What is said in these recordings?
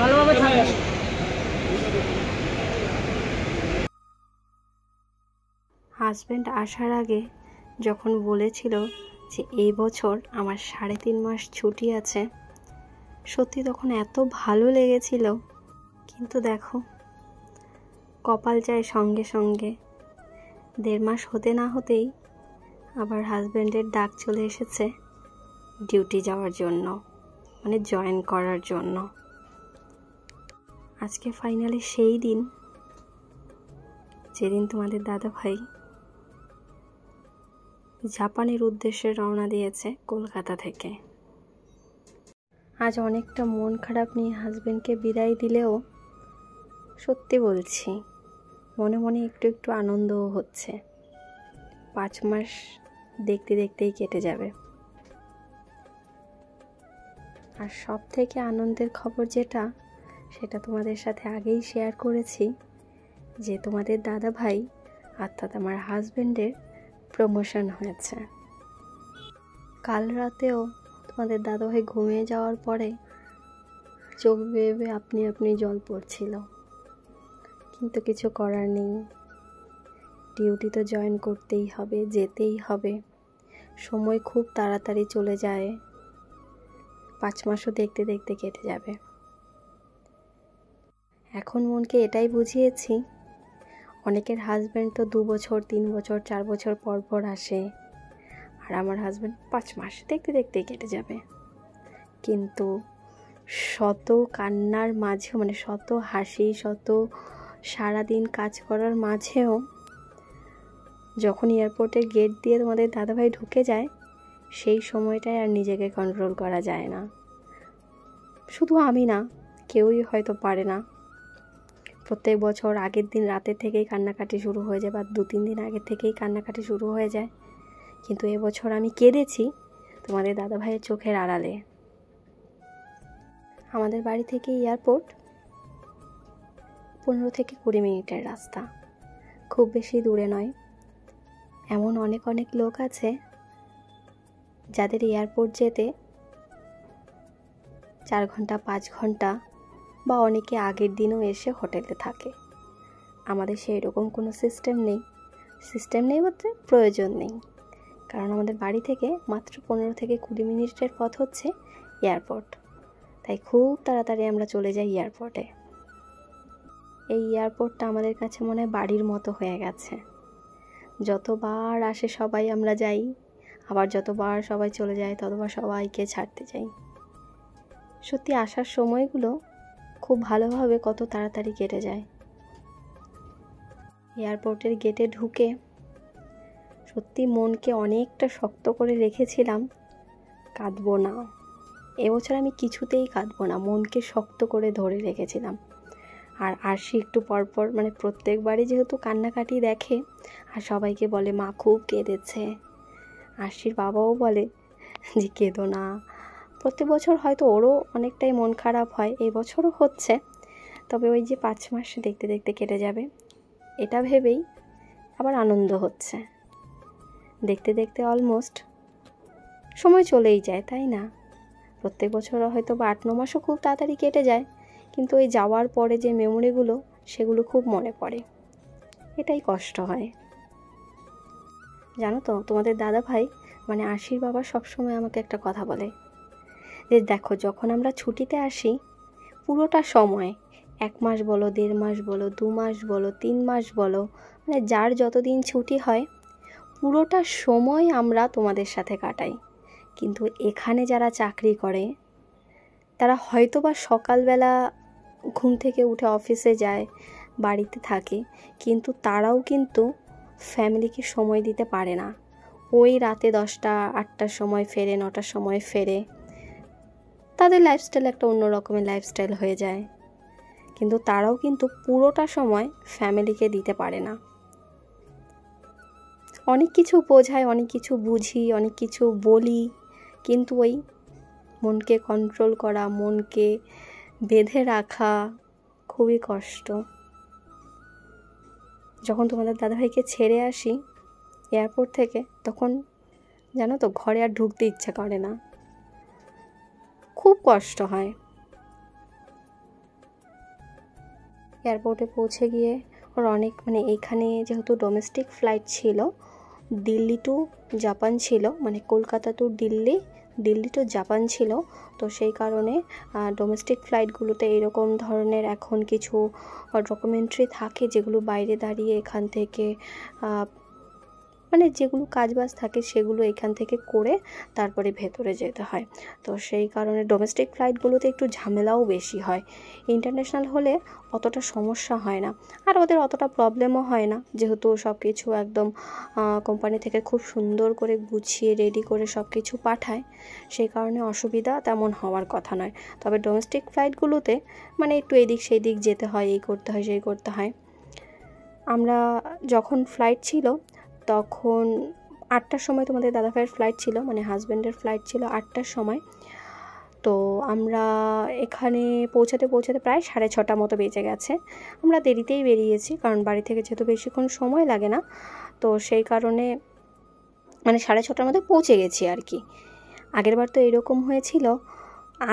ভালোভাবে থাকবে। হাজব্যান্ড আসার আগে যখন বলেছিল যে এই বছর আমার 3.5 মাস ছুটি আছে, সত্যি তখন এত ভালো লেগেছিল। কিন্তু দেখো, কপাল যায় সঙ্গে সঙ্গে 1.5 মাস হতে না হতেই আবার হাজব্যান্ডের ডাক চলে এসেছে ডিউটি যাওয়ার জন্য, মানে জয়েন করার জন্য। আজকে ফাইনালি সেই দিন যেদিন তোমাদের দাদা ভাই জাপানের উদ্দেশ্যে রওনা দিয়েছে কলকাতা থেকে। আজ অনেকটা মন খারাপ নিয়ে হাজব্যান্ডকে বিদায় দিলেও সত্যি বলছি, মনে মনে একটু একটু আনন্দও হচ্ছে। 5 মাস দেখতে দেখতেই কেটে যাবে। আর সব থেকে আনন্দের খবর যেটা, সেটা তোমাদের সাথে আগেই শেয়ার করেছি, যে তোমাদের দাদা ভাই অর্থাৎ আমার হাজব্যান্ডের প্রমোশন হয়েছে। কাল রাতেও তোমাদের দাদা ভাই ঘুমিয়ে যাওয়ার পরে চোখ বেয়ে বেয়ে আপনি আপনি জল পড়ছিল, কিন্তু কিছু করার নেই। ডিউটি তো জয়েন করতেই হবে, যেতেই হবে। সময় খুব তাড়াতাড়ি চলে যায়, 5 মাসও দেখতে দেখতে কেটে যাবে। এখন মনকে এটাই বুঝিয়েছি, অনেকের হাজব্যান্ড তো 2 বছর 3 বছর 4 বছর পর পর আসে, আর আমার হাজব্যান্ড 5 মাস দেখতে দেখতেই কেটে যাবে। কিন্তু শত কান্নার মাঝেও, মানে শত হাসি, শত সারাদিন কাজ করার মাঝেও যখন এয়ারপোর্টের গেট দিয়ে তোমাদের দাদাভাই ঢুকে যায়, সেই সময়টায় আর নিজেকে কন্ট্রোল করা যায় না। শুধু আমি না, কেউই হয়তো পারে না। প্রত্যেক বছর আগের দিন রাতের থেকেই কান্নাকাটি শুরু হয়ে যায়, বা 2-3 দিন আগের থেকেই কান্নাকাটি শুরু হয়ে যায়। কিন্তু এবছর আমি কেঁদেছি তোমাদের দাদাভাইয়ের চোখের আড়ালে। আমাদের বাড়ি থেকে এয়ারপোর্ট 15 থেকে 20 মিনিটের রাস্তা, খুব বেশি দূরে নয়। এমন অনেক অনেক লোক আছে যাদের এয়ারপোর্ট যেতে 4 ঘন্টা 5 ঘন্টা, বা অনেকে আগের দিনও এসে হোটেলে থাকে। আমাদের সেই রকম কোনো সিস্টেম নেই বলতে প্রয়োজন নেই, কারণ আমাদের বাড়ি থেকে মাত্র 15 থেকে 20 মিনিটের পথ হচ্ছে এয়ারপোর্ট। তাই খুব তাড়াতাড়ি আমরা চলে যাই এয়ারপোর্টে। এই এয়ারপোর্টটা আমাদের কাছে মনে হয় বাড়ির মতো হয়ে গেছে। যতবার আসে সবাই আমরা যাই, আবার যতবার সবাই চলে যায় ততবার সবাইকে ছাড়তে যাই। সত্যি আসার সময়গুলো খুব ভালোভাবে কত তাড়াতাড়ি কেটে যায়। এয়ারপোর্টের গেটে ঢুকে সত্যি মনকে অনেকটা শক্ত করে রেখেছিলাম, কাঁদবো না। এবছর আমি কিছুতেই কাঁদবো না, মনকে শক্ত করে ধরে রেখেছিলাম। আর আরশি একটু পরপর, মানে প্রত্যেকবারই যেহেতু কান্নাকাটি দেখে আর সবাইকে বলে মা খুব কেঁদেছে, আরশির বাবাও বলে যে কেঁদো না। প্রত্যেক বছর হয়তো ওরও অনেকটাই মন খারাপ হয়, এই বছরও হচ্ছে। তবে ওই যে 5 মাস দেখতে দেখতে কেটে যাবে, এটা ভেবেই আবার আনন্দ হচ্ছে। দেখতে দেখতে অলমোস্ট সময় চলেই যায়, তাই না? প্রত্যেক বছর হয়তো বা 8-9 মাসও খুব তাড়াতাড়ি কেটে যায়, কিন্তু ওই যাওয়ার পরে যে মেমোরিগুলো, সেগুলো খুব মনে পড়ে। এটাই কষ্ট হয়। জানো তো, তোমাদের দাদা ভাই মানে আরশির বাবা সবসময় আমাকে একটা কথা বলে যে দেখো, যখন আমরা ছুটিতে আসি পুরোটা সময়, 1 মাস বলো, 1.5 মাস বলো, 2 মাস বলো, 3 মাস বলো, মানে যার যতদিন ছুটি হয় পুরোটা সময় আমরা তোমাদের সাথে কাটাই। কিন্তু এখানে যারা চাকরি করে তারা হয়তো বা সকালবেলা ঘুম থেকে উঠে অফিসে যায়, বাড়িতে থাকে, কিন্তু তারাও কিন্তু ফ্যামিলিকে সময় দিতে পারে না। ওই রাতে 10টা 8টার সময় ফেরে, 9টার সময় ফেরে। তাদের লাইফস্টাইল একটা অন্য রকমের লাইফস্টাইল হয়ে যায়, কিন্তু তারাও কিন্তু পুরোটা সময় ফ্যামিলিকে দিতে পারে না। অনেক কিছু বোঝায়, অনেক কিছু বুঝি, অনেক কিছু বলি, কিন্তু ওই মনকে কন্ট্রোল করা, মনকে বেঁধে রাখা খুবই কষ্ট। যখন তোমাদের দাদাভাইকে ছেড়ে আসি এয়ারপোর্ট থেকে, তখন জানো তো ঘরে আর ঢুকতে ইচ্ছা করে না, খুব কষ্ট হয়। এয়ারপোর্টে পৌঁছে গিয়ে ওর অনেক মানে এইখানে যেহেতু ডোমেস্টিক ফ্লাইট ছিল, দিল্লি টু জাপান ছিল, মানে Kolkata to Delhi, Delhi to Japan ছিল, তো সেই কারণে ডোমেস্টিক ফ্লাইটগুলোতে এরকম ধরনের এখন কিছু ডকুমেন্টারি থাকে যেগুলো বাইরে দাঁড়িয়ে এখান থেকে মানে যেগুলো কাজবাজ থাকে সেগুলো এখান থেকে করে তারপরে ভেতরে যেতে হয়। তো সেই কারণে ডোমেস্টিক ফ্লাইটগুলোতে একটু ঝামেলাও বেশি হয়। ইন্টারন্যাশনাল হলে অতটা সমস্যা হয় না, আর ওদের অতটা প্রবলেমও হয় না, যেহেতু সব কিছু একদম কোম্পানি থেকে খুব সুন্দর করে গুছিয়ে রেডি করে সব কিছু পাঠায়, সেই কারণে অসুবিধা তেমন হওয়ার কথা নয়। তবে ডোমেস্টিক ফ্লাইটগুলোতে মানে একটু এদিক সেই দিক যেতে হয়, এই করতে হয় সেই করতে হয়। আমরা যখন ফ্লাইট ছিল তখন 8টার সময় তোমাদের দাদাভাইয়ের ফ্লাইট ছিল, মানে হাজব্যান্ডের ফ্লাইট ছিল 8টার সময়। তো আমরা এখানে পৌঁছাতে পৌঁছাতে প্রায় 6:30 মতো বেজে গেছে। আমরা দেরিতেই বেরিয়েছি, কারণ বাড়ি থেকে যেহেতু বেশিক্ষণ সময় লাগে না, তো সেই কারণে মানে 6:30টার মধ্যে পৌঁছে গেছি আর কি। আগেরবার তো এরকম হয়েছিল,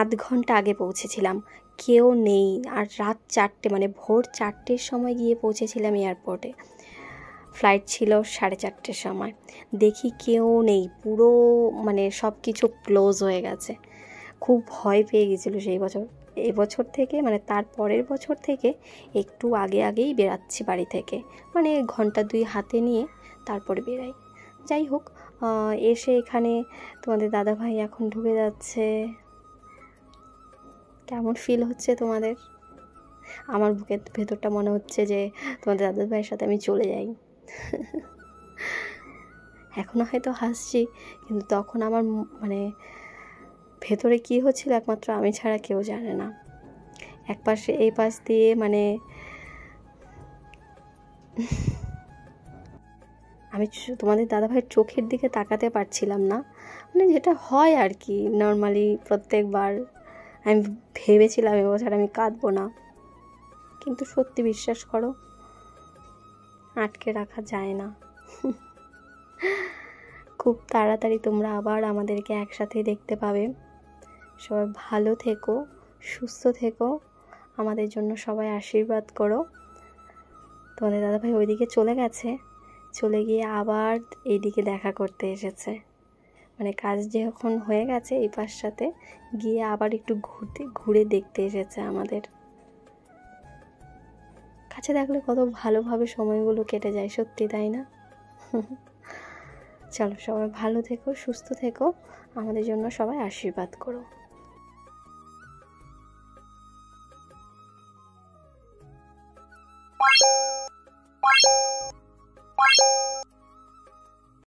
আধ ঘন্টা আগে পৌঁছেছিলাম, কেউ নেই, আর রাত 4টে মানে ভোর 4টের সময় গিয়ে পৌঁছেছিলাম এয়ারপোর্টে। ফ্লাইট ছিল 4:30টার সময়, দেখি কেউ নেই, পুরো মানে সব কিছু ক্লোজ হয়ে গেছে। খুব ভয় পেয়ে গেছিলো সেই বছর। এবছর থেকে মানে তার পরের বছর থেকে একটু আগেই বেরাচ্ছি বাড়ি থেকে, মানে ঘন্টা 2 হাতে নিয়ে তারপরে বেরাই। যাই হোক, এসে এখানে তোমাদের দাদাভাই এখন ঢুকে যাচ্ছে। কেমন ফিল হচ্ছে তোমাদের? আমার বুকের ভেতরটা মনে হচ্ছে যে তোমাদের দাদাভাইয়ের সাথে আমি চলে যাই। এখনও হয়তো হাসছি, কিন্তু তখন আমার মানে ভেতরে কী হচ্ছিল একমাত্র আমি ছাড়া কেউ জানে না। এক পাশে এই পাশ দিয়ে মানে আমি তোমাদের দাদাভাইয়ের চোখের দিকে তাকাতে পারছিলাম না, মানে যেটা হয় আর কি নর্মালি প্রত্যেকবার। আমি ভেবেছিলাম এবছর আমি কাঁদবো না, কিন্তু সত্যি বিশ্বাস করো আটকে রাখা যায় না। খুব তাড়াতাড়ি তোমরা আবার আমাদেরকে একসাথে দেখতে পাবে। সবাই ভালো থেকো, সুস্থ থেকো, আমাদের জন্য সবাই আশীর্বাদ করো। তোমাদের দাদাভাই ওইদিকে চলে গেছে, চলে গিয়ে আবার এইদিকে দেখা করতে এসেছে, মানে কাজ যখন হয়ে গেছে এই পাশটাতে গিয়ে আবার একটু ঘুরে দেখতে এসেছে আমাদের। কাছে থাকলে কত ভালোভাবে সময়গুলো কেটে যায়, সত্যি তাই না? চলো সবাই ভালো থেকো, সুস্থ থেকো, আমাদের জন্য সবাই আশীর্বাদ করো।